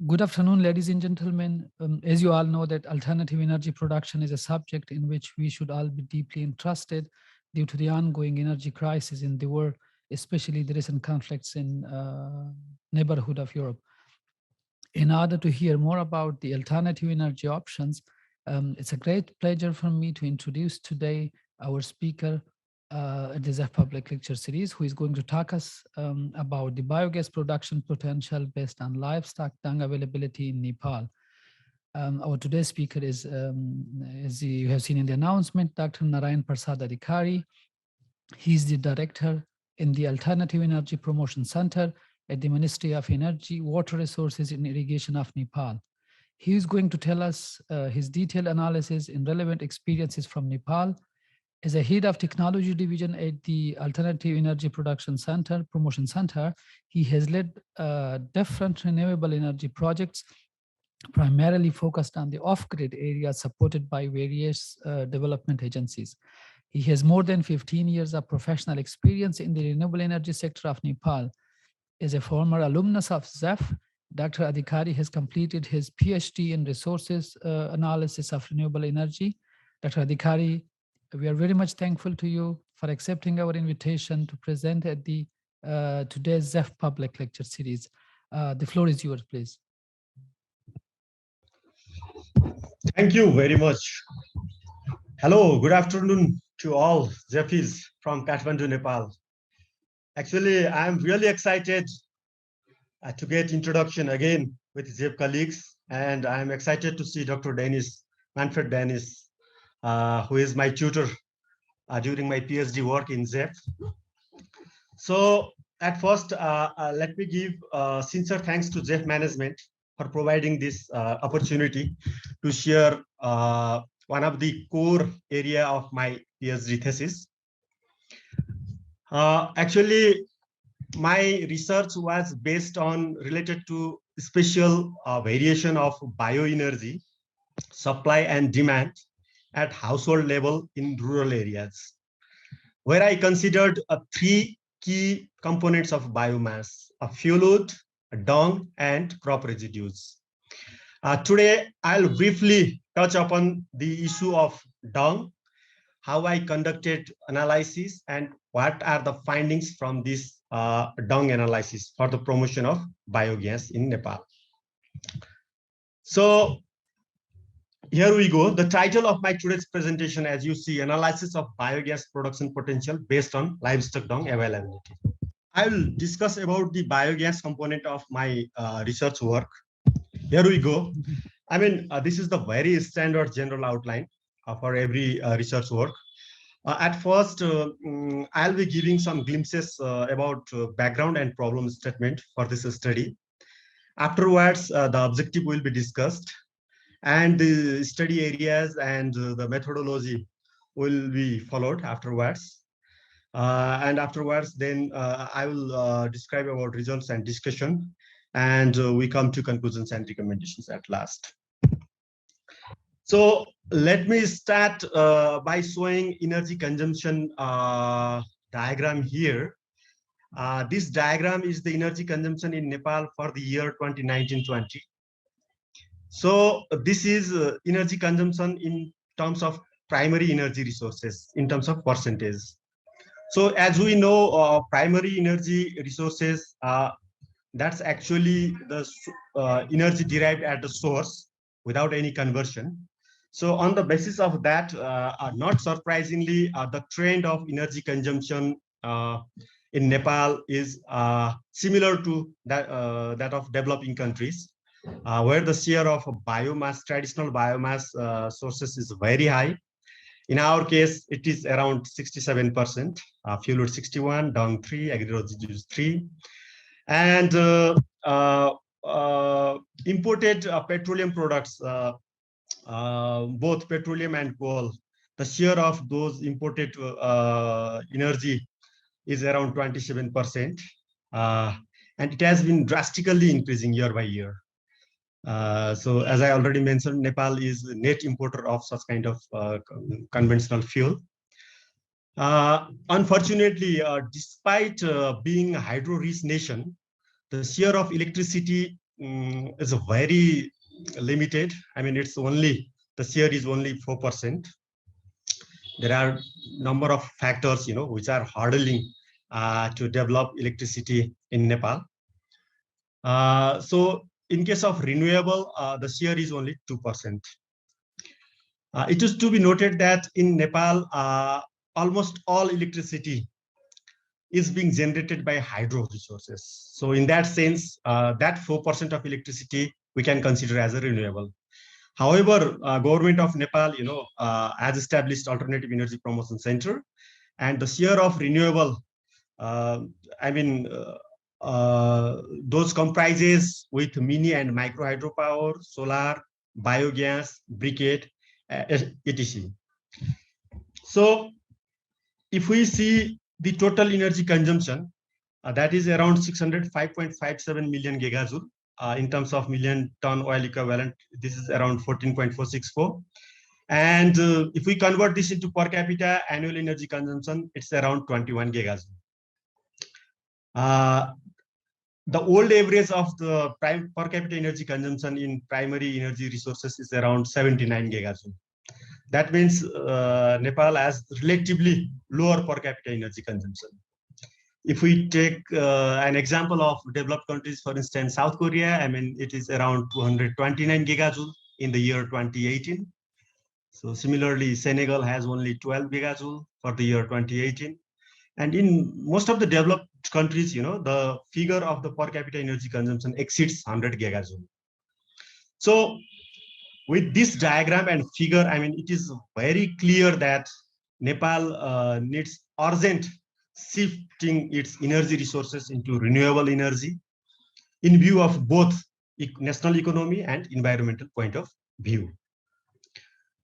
Good afternoon, ladies and gentlemen. As you all know, that alternative energy production is a subject in which we should all be deeply interested due to the ongoing energy crisis in the world, especially the recent conflicts in neighborhood of Europe. In order to hear more about the alternative energy options, it's a great pleasure for me to introduce today our speaker at the ZEF Public Lecture Series, who is going to talk us about the biogas production potential based on livestock dung availability in Nepal. Our today's speaker is, as you have seen in the announcement, Dr. Narayan Prasad Adhikari. He's the director in the Alternative Energy Promotion Center at the Ministry of Energy, Water Resources and Irrigation of Nepal. He is going to tell us his detailed analysis and relevant experiences from Nepal. As a head of technology division at the Alternative Energy Production Center, Promotion Center, he has led different renewable energy projects, primarily focused on the off-grid areas supported by various development agencies. He has more than 15 years of professional experience in the renewable energy sector of Nepal. As a former alumnus of ZEF, Dr. Adhikari has completed his PhD in resources analysis of renewable energy. Dr. Adhikari, we are very much thankful to you for accepting our invitation to present at the today's ZEF Public Lecture Series. The floor is yours, please. Thank you very much. Hello, good afternoon to all Zefis from Kathmandu, Nepal. Actually, I'm really excited to get introduction again with Zef colleagues, and I'm excited to see Dr. Manfred Dennis, who is my tutor during my PhD work in Zef. So at first, let me give sincere thanks to Zef management for providing this opportunity to share one of the core area of my PhD thesis. Actually, my research was based on related to spatial variation of bioenergy supply and demand at household level in rural areas, where I considered three key components of biomass: a fuel wood, a dung, and crop residues. Today, I'll briefly touch upon the issue of dung, how I conducted analysis, and what are the findings from this dung analysis for the promotion of biogas in Nepal. So here we go. The title of my today's presentation, as you see, analysis of biogas production potential based on livestock dung availability. I will discuss about the biogas component of my research work. Here we go. I mean, this is the very standard general outline for every research work. At first, I'll be giving some glimpses about background and problem statement for this study. Afterwards, the objective will be discussed, and the study areas and the methodology will be followed afterwards. And afterwards, then I will describe about results and discussion, and we come to conclusions and recommendations at last. So let me start by showing energy consumption diagram here. This diagram is the energy consumption in Nepal for the year 2019-20. So this is energy consumption in terms of primary energy resources, in terms of percentage. So as we know, primary energy resources, that's actually the energy derived at the source without any conversion. So on the basis of that, not surprisingly, the trend of energy consumption in Nepal is similar to that, that of developing countries, where the share of biomass, traditional biomass sources is very high. In our case, it is around 67%, fuel wood 61, dung 3, agri-residues 3. And imported petroleum products, both petroleum and coal, the share of those imported energy is around 27%. And it has been drastically increasing year by year. So as I already mentioned, Nepal is a net importer of such kind of conventional fuel. Unfortunately, despite being a hydro-rich nation, the share of electricity is a very limited. I mean, it's only, the share is only 4%. There are number of factors, which are hurdling to develop electricity in Nepal. So in case of renewable, the share is only 2%. It is to be noted that in Nepal, almost all electricity is being generated by hydro resources. So in that sense, that 4% of electricity we can consider as a renewable. However, government of Nepal, has established Alternative Energy Promotion Center, and the share of renewable, those comprises with mini and micro hydropower, solar, biogas, briquette, etc. So if we see the total energy consumption, that is around 605.57 million gigajoule. In terms of million ton oil equivalent, this is around 14.464. And if we convert this into per capita annual energy consumption, it's around 21 gigajoule. The old average of the per capita energy consumption in primary energy resources is around 79 gigajoule. That means Nepal has relatively lower per capita energy consumption. If we take an example of developed countries, for instance, South Korea, I mean, it is around 229 gigajoule in the year 2018. So similarly, Senegal has only 12 gigajoule for the year 2018. And in most of the developed countries, the figure of the per capita energy consumption exceeds 100 gigajoule. So with this diagram and figure, I mean, it is very clear that Nepal needs urgent shifting its energy resources into renewable energy in view of both national economy and environmental point of view.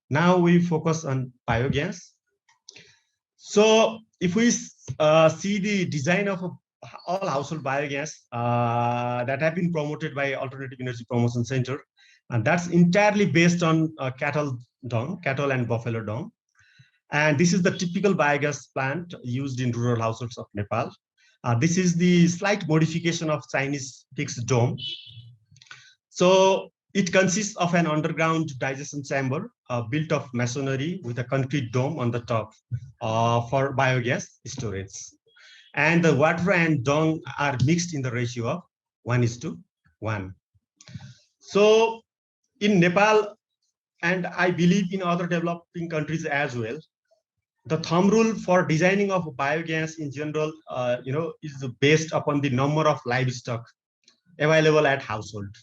Now we focus on biogas. So if we see the design of all household biogas that have been promoted by Alternative Energy Promotion Center, and that's entirely based on cattle dung, cattle and buffalo dung. And this is the typical biogas plant used in rural households of Nepal. This is the slight modification of Chinese fixed dome. So it consists of an underground digestion chamber built of masonry with a concrete dome on the top for biogas storage. And the water and dung are mixed in the ratio of 1:1. So in Nepal, and I believe in other developing countries as well, the thumb rule for designing of biogas in general, is based upon the number of livestock available at household.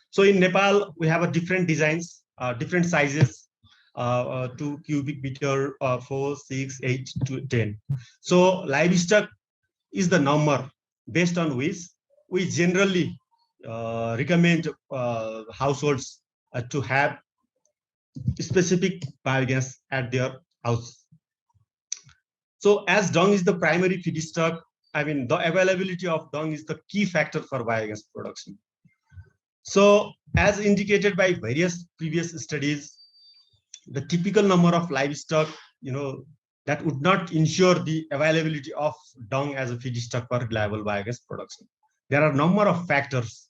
So in Nepal, we have a different designs, different sizes, 2 cubic meter, 4, 6, 8 to 10. So livestock is the number based on which we generally recommend households to have specific biogas at their house. So as dung is the primary feedstock, I mean, the availability of dung is the key factor for biogas production. So as indicated by various previous studies, the typical number of livestock, that would not ensure the availability of dung as a feedstock for reliable biogas production. There are a number of factors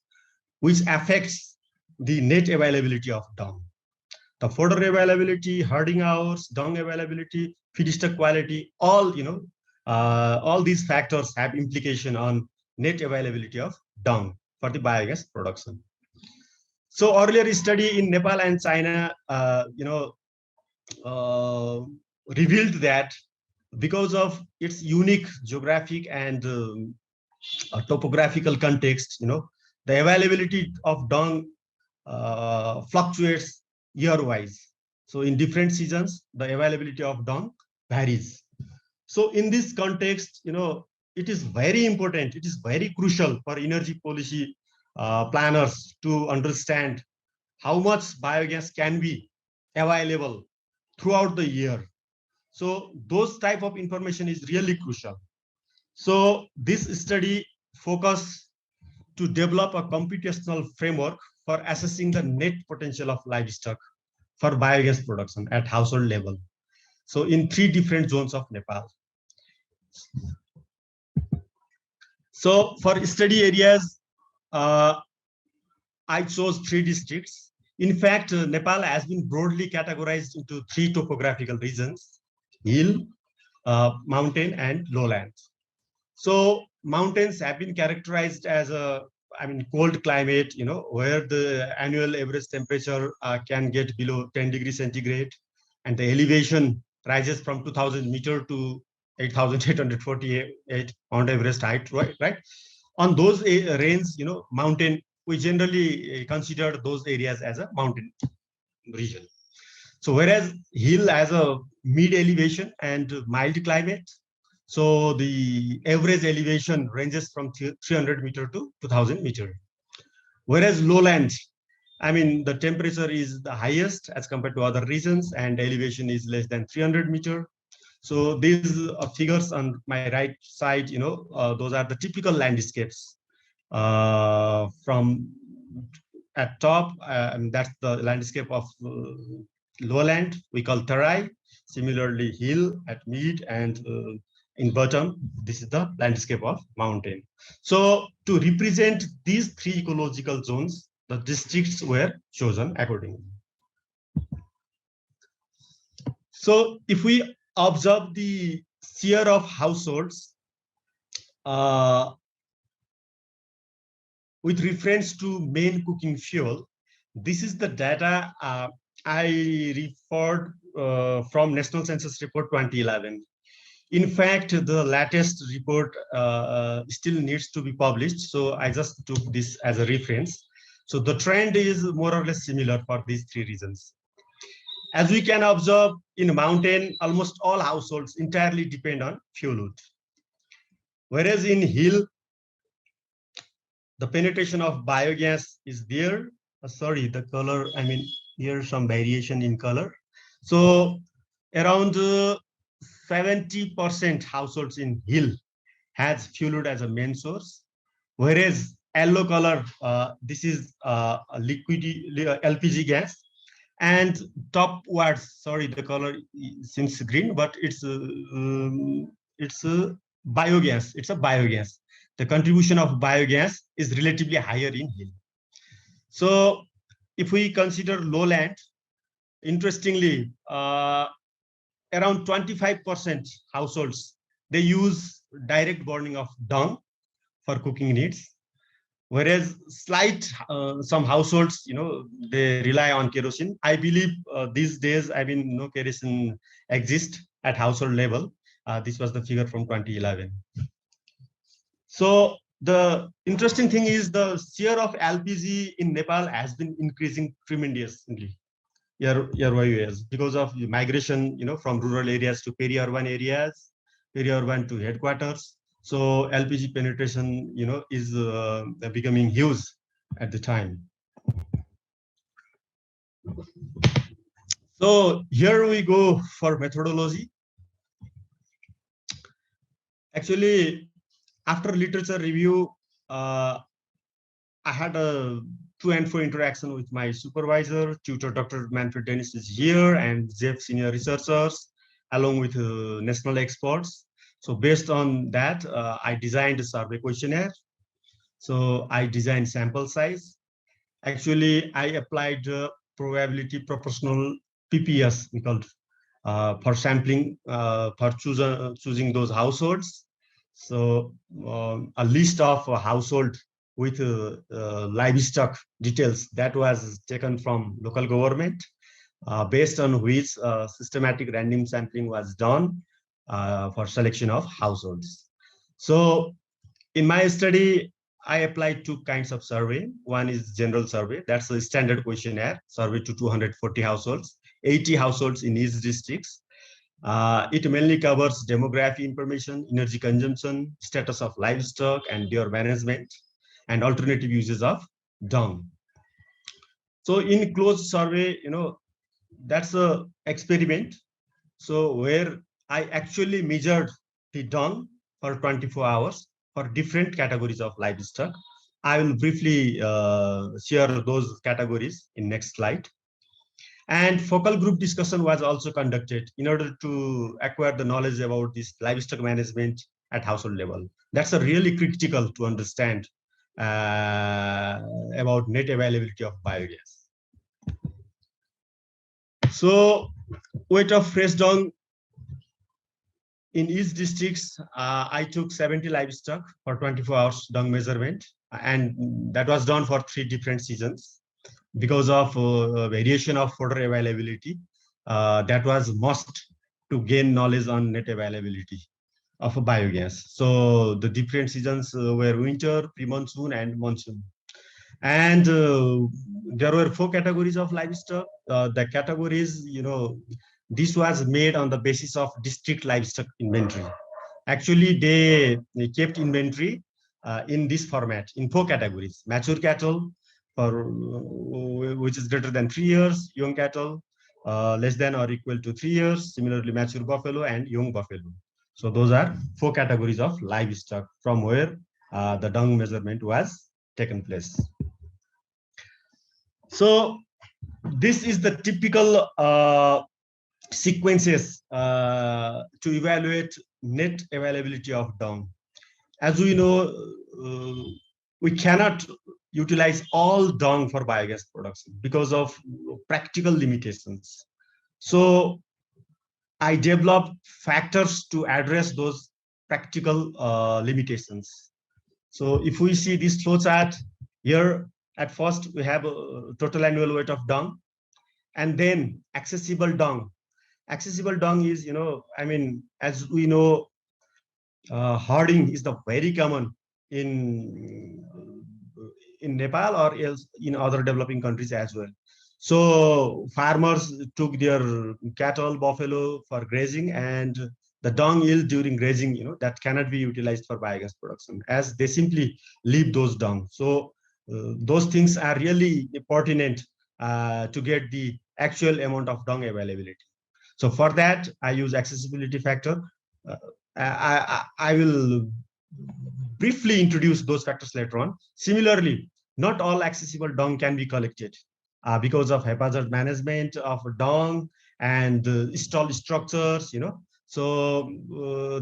which affects the net availability of dung. The fodder availability, herding hours, dung availability, feedstock quality, all these factors have implication on net availability of dung for the biogas production. So earlier study in Nepal and China, revealed that because of its unique geographic and topographical context, the availability of dung fluctuates year-wise. So in different seasons, the availability of dung varies. So in this context, it is very important, it is very crucial for energy policy planners to understand how much biogas can be available throughout the year. So those type of information is really crucial. So this study focused to develop a computational framework for assessing the net potential of livestock for biogas production at household level. So in 3 different zones of Nepal. So for study areas, I chose 3 districts. In fact, Nepal has been broadly categorized into 3 topographical regions: hill, mountain, and lowlands. So mountains have been characterized as cold climate, where the annual average temperature can get below 10 degrees centigrade, and the elevation rises from 2000 meter to 8,848 Mount Everest height, right? On those range, mountain, we generally consider those areas as a mountain region. So whereas hill has a mid elevation and mild climate, so the average elevation ranges from 300 meter to 2000 meter. Whereas lowlands, the temperature is the highest as compared to other regions, and elevation is less than 300 meter. So these figures on my right side, those are the typical landscapes. From at top, that's the landscape of lowland, we call Tarai. Similarly, hill at mid, and in bottom, this is the landscape of mountain. So to represent these 3 ecological zones, the districts were chosen accordingly. So if we observe the share of households with reference to main cooking fuel, this is the data I referred from National Census Report 2011. In fact, the latest report still needs to be published, so I just took this as a reference. So the trend is more or less similar for these 3 reasons. As we can observe, in mountain, almost all households entirely depend on fuel wood. Whereas in hill, the penetration of biogas is there. Sorry, the color, here's some variation in color. So around 70% households in hill has fuel wood as a main source, whereas yellow color, this is a liquid LPG gas, and topwards, sorry, the color seems green, but it's a biogas. It's a biogas. The contribution of biogas is relatively higher in hill. So if we consider lowland, interestingly, around 25% households, they use direct burning of dung for cooking needs, whereas some households, they rely on kerosene. I believe these days, no kerosene exists at household level. This was the figure from 2011. So the interesting thing is the share of LPG in Nepal has been increasing tremendously year by years because of migration, from rural areas to peri-urban areas, peri-urban to headquarters. So LPG penetration, is becoming huge at the time. So here we go for methodology. Actually, after literature review, I had a to and fro interaction with my supervisor, tutor Dr. Manfred Dennis is here, and Jeff senior researchers, along with national experts. So based on that, I designed a survey questionnaire. So I designed sample size. Actually, I applied probability proportional PPS, we called, for sampling, for choosing those households. So a list of household with livestock details that was taken from local government, based on which systematic random sampling was done for selection of households. So in my study, I applied 2 kinds of survey. One is general survey. That's a standard questionnaire, survey to 240 households, 80 households in each districts. It mainly covers demography information, energy consumption, status of livestock, and their management, and alternative uses of dung. So in closed survey, that's a experiment. So where I actually measured the dung for 24 hours for different categories of livestock. I will briefly share those categories in next slide. And focal group discussion was also conducted in order to acquire the knowledge about this livestock management at household level. That's a really critical to understand about net availability of biogas. So weight of fresh dung in each districts, I took 70 livestock for 24 hours dung measurement, and that was done for 3 different seasons. Because of variation of fodder availability, that was must to gain knowledge on net availability of a biogas. So the different seasons were winter, pre-monsoon, and monsoon. And there were 4 categories of livestock. The categories, this was made on the basis of district livestock inventory. Actually, they kept inventory in this format in 4 categories: mature cattle, for which is greater than 3 years; young cattle, less than or equal to 3 years; similarly, mature buffalo and young buffalo. So those are 4 categories of livestock from where the dung measurement was taken place. So this is the typical sequences to evaluate net availability of dung. As we know, we cannot utilize all dung for biogas production because of practical limitations. So I developed factors to address those practical limitations. So if we see this flow chart here, at first we have a total annual weight of dung, and then accessible dung. Accessible dung is, as we know, hoarding is the very common in Nepal or else in other developing countries as well. So farmers took their cattle, buffalo for grazing, and the dung yield during grazing, that cannot be utilized for biogas production, as they simply leave those dung. So those things are really pertinent to get the actual amount of dung availability. So for that, I use accessibility factor. Uh, I will briefly introduce those factors later on. Similarly, not all accessible dung can be collected because of haphazard management of dung and installed structures, So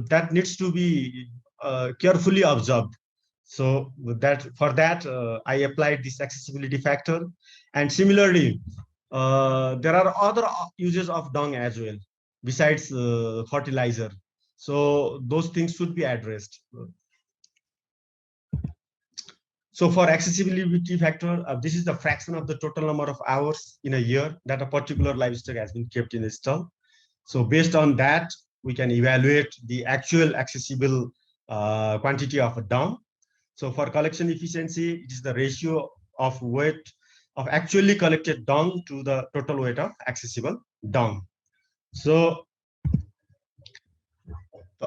that needs to be carefully observed. So for that, I applied this accessibility factor. And similarly, there are other uses of dung as well, besides fertilizer. So those things should be addressed. So for accessibility factor, this is the fraction of the total number of hours in a year that a particular livestock has been kept in the stall. So based on that, we can evaluate the actual accessible quantity of a dung. So for collection efficiency, it is the ratio of weight of actually collected dung to the total weight of accessible dung. So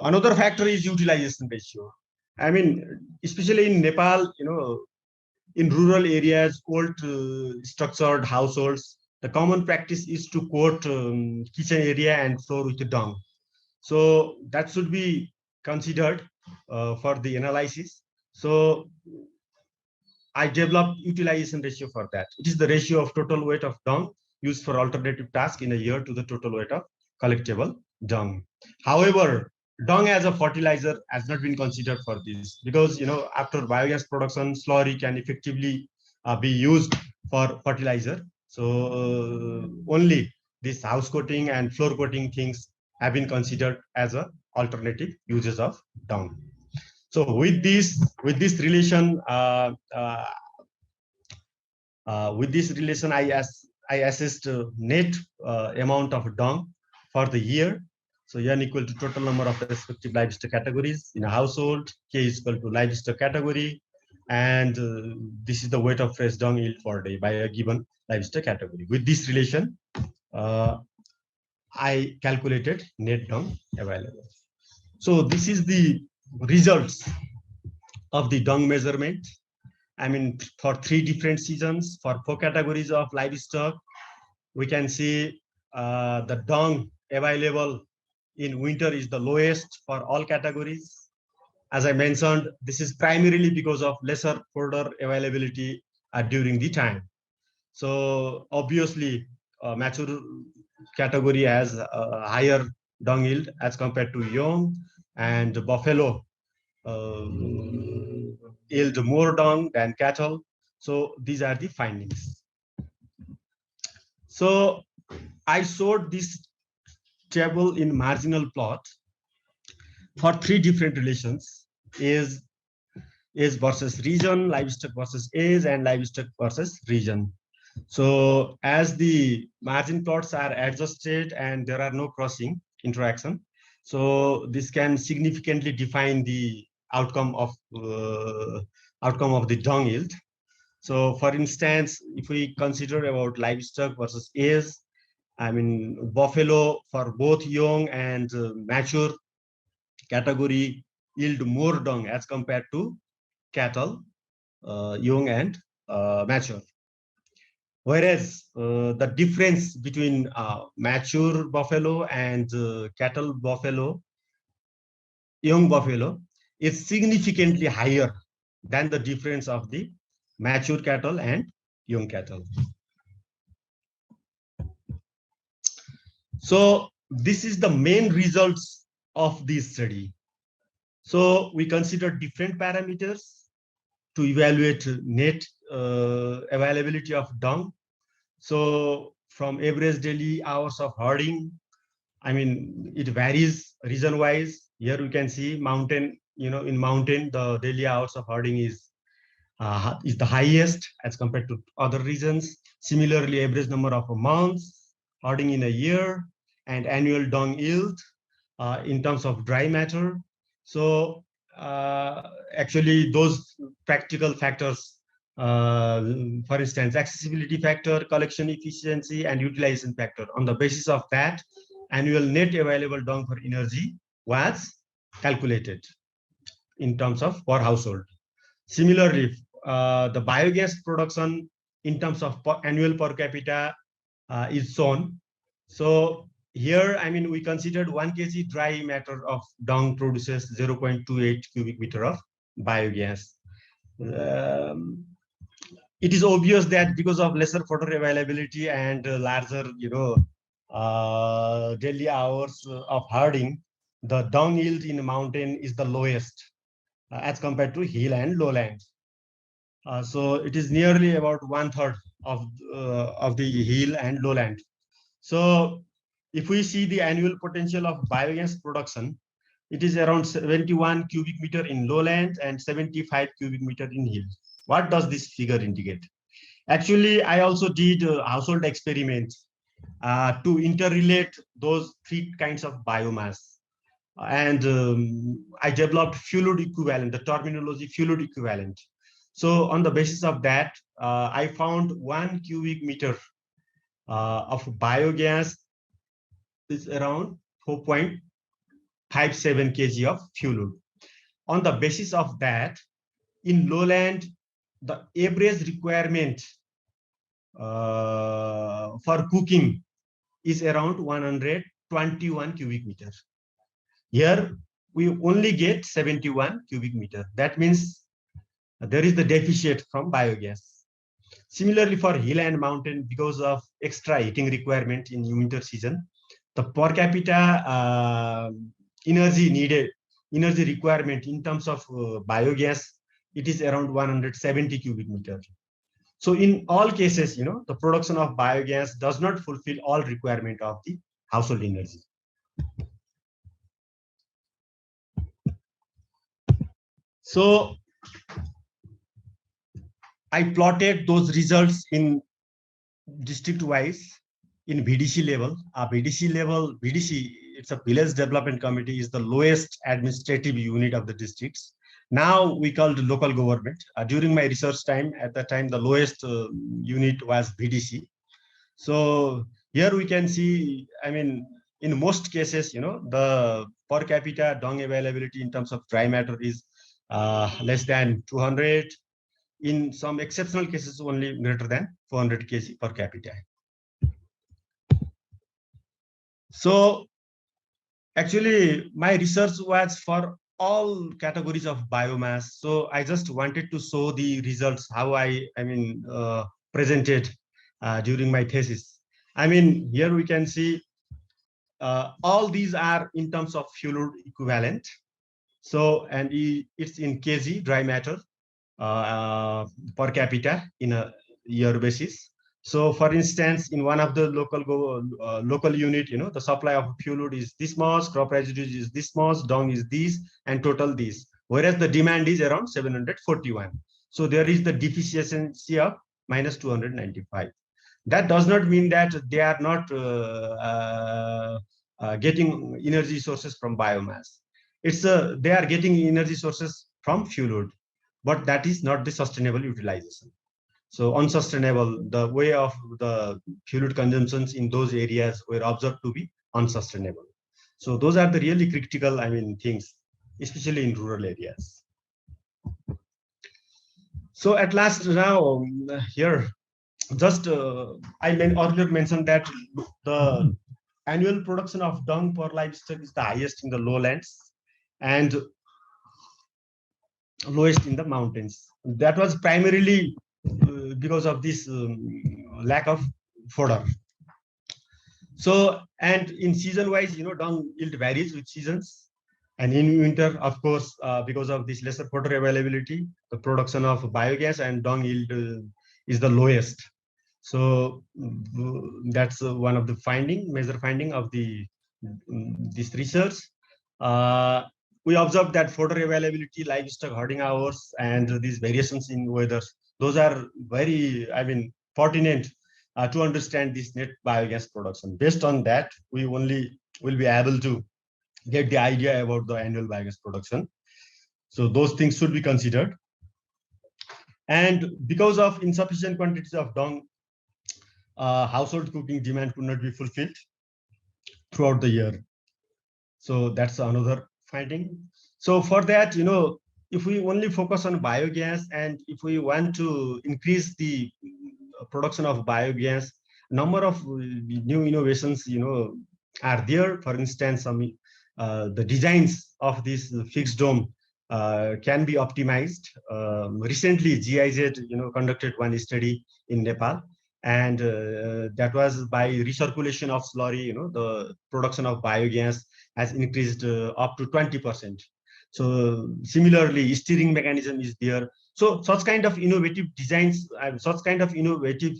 another factor is utilization ratio. I mean, especially in Nepal, in rural areas, old structured households, the common practice is to coat kitchen area and floor with dung. So that should be considered for the analysis. So I developed utilization ratio for that. It is the ratio of total weight of dung used for alternative task in a year to the total weight of collectible dung. However, dung as a fertilizer has not been considered for this because, after biogas production, slurry can effectively be used for fertilizer. So only this house coating and floor coating things have been considered as a alternative uses of dung. So with this relation, I assessed net amount of dung for the year. So N equal to total number of respective livestock categories in a household. K is equal to livestock category, and this is the weight of fresh dung yield for day by a given livestock category. With this relation, I calculated net dung available. So this is the results of the dung measurement. I mean, for 3 different seasons, for 4 categories of livestock, we can see the dung available in winter is the lowest for all categories. As I mentioned, this is primarily because of lesser fodder availability during the time. So obviously, mature category has a higher dung yield as compared to young, and buffalo yield more dung than cattle. So these are the findings. So I showed this table in marginal plot for three different relations: age versus region, livestock versus age, and livestock versus region. So as the margin plots are adjusted and there are no crossing interaction, so this can significantly define the outcome of the dung yield. So for instance, if we consider about livestock versus age, I mean, buffalo for both young and mature category yield more dung as compared to cattle, young and mature. Whereas the difference between mature buffalo and cattle buffalo, young buffalo, is significantly higher than the difference of the mature cattle and young cattle. So this is the main results of this study. So we consider different parameters to evaluate net availability of dung. So from average daily hours of herding, I mean, it varies region wise. Here we can see mountain, in mountain, the daily hours of herding is the highest as compared to other regions. Similarly, average number of months herding in a year and annual dung yield in terms of dry matter. So actually those practical factors, for instance, accessibility factor, collection efficiency, and utilization factor. On the basis of that, annual net available dung for energy was calculated in terms of per household. Similarly, the biogas production in terms of annual per capita is shown. So here, I mean, we considered 1 kg dry matter of dung produces 0.28 cubic meter of biogas. It is obvious that because of lesser fodder availability and larger, daily hours of herding, the dung yield in mountain is the lowest as compared to hill and lowlands. So it is nearly about 1/3 of the hill and lowland. So if we see the annual potential of biogas production, it is around 71 cubic meter in lowland and 75 cubic meter in hill. What does this figure indicate? Actually, I also did a household experiment to interrelate those three kinds of biomass. And I developed fluid equivalent, the terminology fluid equivalent. So on the basis of that, I found 1 cubic meter of biogas is around 4.57 kg of fluid. On the basis of that, in lowland, the average requirement for cooking is around 121 cubic meters. Here, we only get 71 cubic meter. That means there is the deficit from biogas. Similarly, for hill and mountain, because of extra heating requirement in winter season, the per capita energy requirement in terms of biogas, it is around 170 cubic meter. So in all cases, the production of biogas does not fulfill all requirement of the household energy. So I plotted those results in district wise in VDC level. VDC, it's a village development committee, is the lowest administrative unit of the districts. Now we call the local government. During my research time, at that time, the lowest unit was VDC. So here we can see, I mean, in most cases, the per capita dung availability in terms of dry matter is less than 200. In some exceptional cases, only greater than 400 kg per capita. So actually, my research was for all categories of biomass. So I just wanted to show the results, how I presented during my thesis. I mean, here we can see all these are in terms of fluid equivalent. So, and it's in kg dry matter. per capita in a year basis. So, for instance, in one of the local unit, the supply of fuel wood is this much, crop residue is this much, dung is this, and total this. Whereas the demand is around 741. So there is the deficiency of minus 295. That does not mean that they are not getting energy sources from biomass. They are getting energy sources from fuel wood, but that is not the sustainable utilization. So unsustainable, the way of the fuel consumptions in those areas were observed to be unsustainable. So those are the really critical, things, especially in rural areas. So at last now here, just earlier mentioned that the annual production of dung per livestock is the highest in the lowlands and lowest in the mountains. That was primarily because of this lack of fodder. So, and in season wise, dung yield varies with seasons. And in winter, of course, because of this lesser fodder availability, the production of biogas and dung yield is the lowest. So that's one of the major finding of this research. We observed that fodder availability, livestock herding hours, and these variations in weather, those are very, pertinent to understand this net biogas production. Based on that, we only will be able to get the idea about the annual biogas production. So those things should be considered. And because of insufficient quantities of dung, household cooking demand could not be fulfilled throughout the year. So that's another finding. So for that, if we only focus on biogas and if we want to increase the production of biogas, number of new innovations, are there. For instance, the designs of this fixed dome can be optimized. Recently, GIZ, conducted one study in Nepal, and that was by recirculation of slurry, the production of biogas has increased up to 20%. So similarly, steering mechanism is there. So such kind of innovative designs and such kind of innovative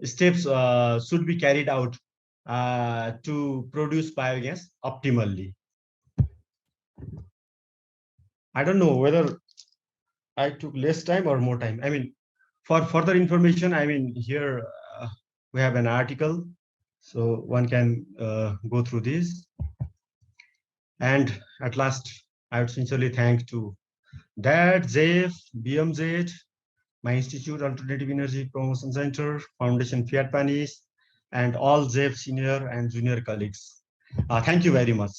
steps should be carried out to produce biogas optimally. I don't know whether I took less time or more time. For further information, here we have an article, so one can go through this. And at last, I would sincerely thank to DAD, ZEF, BMZ, my institute, Alternative Energy Promotion Center, Foundation Fiat Panis, and all ZEF senior and junior colleagues. Thank you very much.